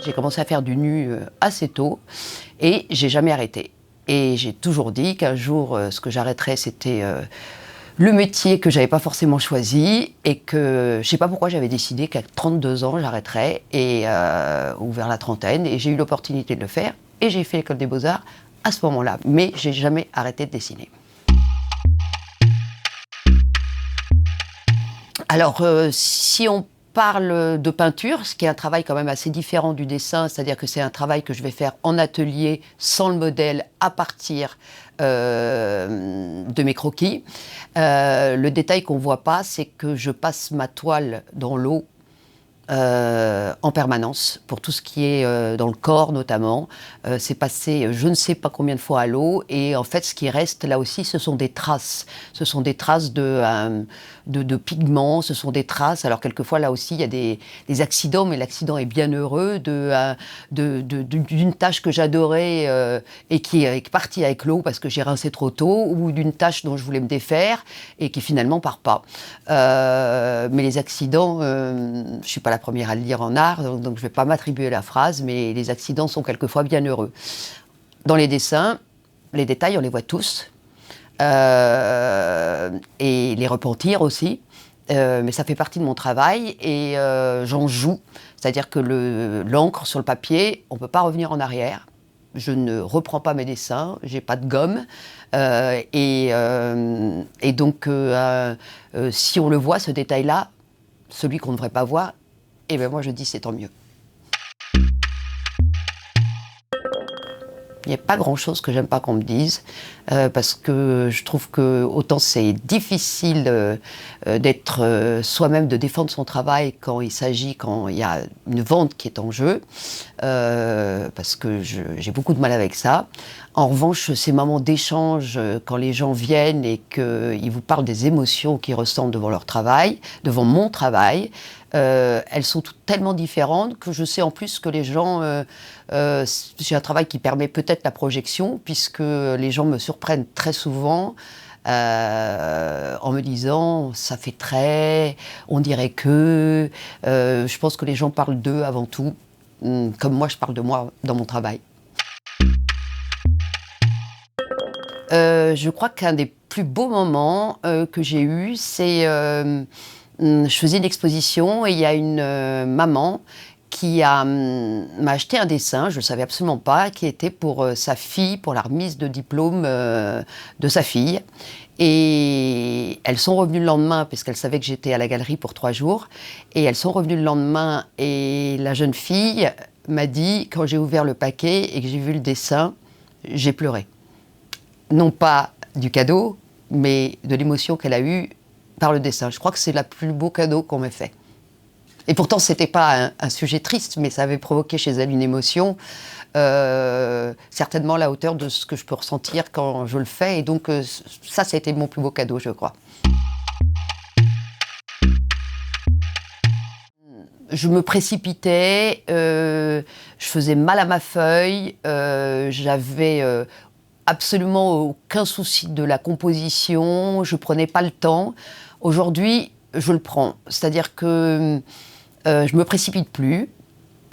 J'ai commencé à faire du nu assez tôt et j'ai jamais arrêté. Et j'ai toujours dit qu'un jour, ce que j'arrêterais, c'était le métier que j'avais pas forcément choisi et que je sais pas pourquoi j'avais décidé qu'à 32 ans, j'arrêterais ou vers la trentaine. Et j'ai eu l'opportunité de le faire et j'ai fait l'école des beaux-arts à ce moment-là. Mais j'ai jamais arrêté de dessiner. Alors, si on parle de peinture, ce qui est un travail quand même assez différent du dessin, c'est-à-dire que c'est un travail que je vais faire en atelier, sans le modèle, à partir de mes croquis. Le détail qu'on ne voit pas, c'est que je passe ma toile dans l'eau en permanence, pour tout ce qui est dans le corps notamment. C'est passé je ne sais pas combien de fois à l'eau, et en fait ce qui reste là aussi, ce sont des traces. Ce sont des traces de pigments, ce sont des traces, alors quelquefois là aussi il y a des accidents, mais l'accident est bien heureux, d'une tache que j'adorais et qui est partie avec l'eau parce que j'ai rincé trop tôt, ou d'une tache dont je voulais me défaire et qui finalement part pas. Mais les accidents, je ne suis pas la première à le dire en art, donc je ne vais pas m'attribuer la phrase, mais les accidents sont quelquefois bien heureux. Dans les dessins, les détails, on les voit tous, et les repentir aussi, mais ça fait partie de mon travail et j'en joue, c'est-à-dire que l'encre sur le papier, on ne peut pas revenir en arrière. Je ne reprends pas mes dessins, j'ai pas de gomme, et donc si on le voit, ce détail-là, celui qu'on ne devrait pas voir, et bien moi je dis c'est tant mieux. Il n'y a pas grand-chose que j'aime pas qu'on me dise, parce que je trouve que autant c'est difficile d'être soi-même, de défendre son travail quand il y a une vente qui est en jeu, parce que j'ai beaucoup de mal avec ça. En revanche, ces moments d'échange, quand les gens viennent et qu'ils vous parlent des émotions qu'ils ressentent devant leur travail, devant mon travail, elles sont toutes tellement différentes que je sais en plus que les gens... j'ai un travail qui permet peut-être la projection, puisque les gens me surprennent très souvent en me disant « ça fait très, on dirait que ». Je pense que les gens parlent d'eux avant tout, comme moi je parle de moi dans mon travail. Je crois qu'un des plus beaux moments que j'ai eu, c'est... je faisais une exposition et il y a une maman qui m'a acheté un dessin, je ne savais absolument pas, qui était pour sa fille, pour la remise de diplôme de sa fille. Et elles sont revenues le lendemain, parce qu'elles savaient que j'étais à la galerie pour 3 jours. Et elles sont revenues le lendemain, et la jeune fille m'a dit, quand j'ai ouvert le paquet et que j'ai vu le dessin, j'ai pleuré. Non pas du cadeau, mais de l'émotion qu'elle a eue par le dessin. Je crois que c'est le plus beau cadeau qu'on m'ait fait. Et pourtant, ce n'était pas un sujet triste, mais ça avait provoqué chez elle une émotion, certainement à la hauteur de ce que je peux ressentir quand je le fais. Et donc, ça a été mon plus beau cadeau, je crois. Je me précipitais, je faisais mal à ma feuille, j'avais absolument aucun souci de la composition, je prenais pas le temps. Aujourd'hui, je le prends, c'est-à-dire que je me précipite plus,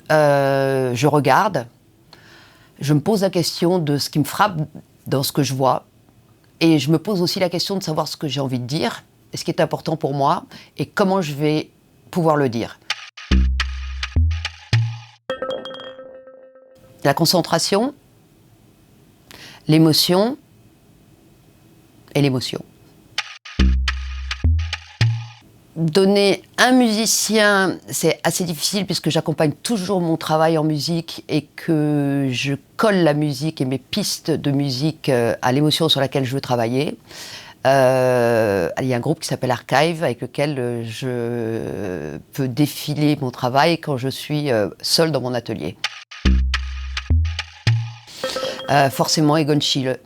je regarde, je me pose la question de ce qui me frappe dans ce que je vois, et je me pose aussi la question de savoir ce que j'ai envie de dire, ce qui est important pour moi, et comment je vais pouvoir le dire. La concentration, l'émotion et l'émotion. Donner un musicien, c'est assez difficile puisque j'accompagne toujours mon travail en musique et que je colle la musique et mes pistes de musique à l'émotion sur laquelle je veux travailler. Il y a un groupe qui s'appelle Archive avec lequel je peux défiler mon travail quand je suis seule dans mon atelier. Forcément Egon Schiele.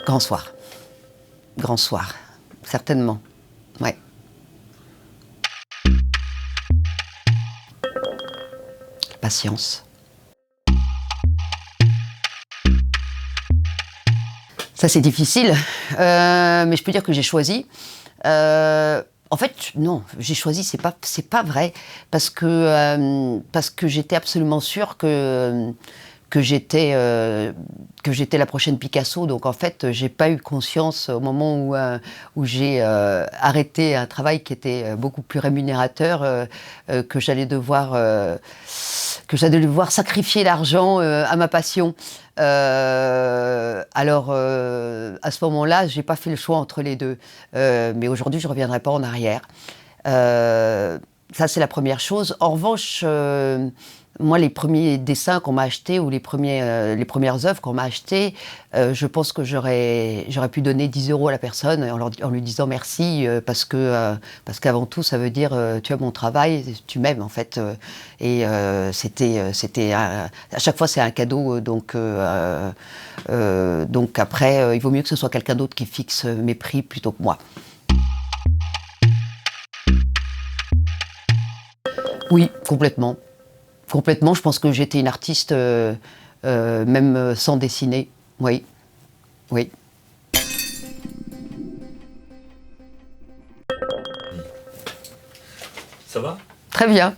Grand soir. Grand soir. Certainement. Ouais. Patience. Ça, c'est difficile, mais je peux dire que j'ai choisi. En fait, non, j'ai choisi, c'est pas vrai, parce que j'étais absolument sûre que j'étais la prochaine Picasso. Donc en fait, j'ai pas eu conscience au moment où j'ai arrêté un travail qui était beaucoup plus rémunérateur, que j'allais devoir sacrifier l'argent à ma passion. À ce moment-là, j'ai pas fait le choix entre les deux. Mais aujourd'hui, je reviendrai pas en arrière. Ça, c'est la première chose. En revanche, moi, les premiers dessins qu'on m'a achetés ou les premières œuvres qu'on m'a achetées, je pense que j'aurais pu donner 10 € à la personne en lui disant merci, parce qu'avant tout, ça veut dire tu as mon travail, tu m'aimes en fait. À chaque fois, c'est un cadeau. Donc après, il vaut mieux que ce soit quelqu'un d'autre qui fixe mes prix plutôt que moi. Oui, complètement. Complètement, je pense que j'étais une artiste, même sans dessiner. Oui, oui. Ça va? Très bien.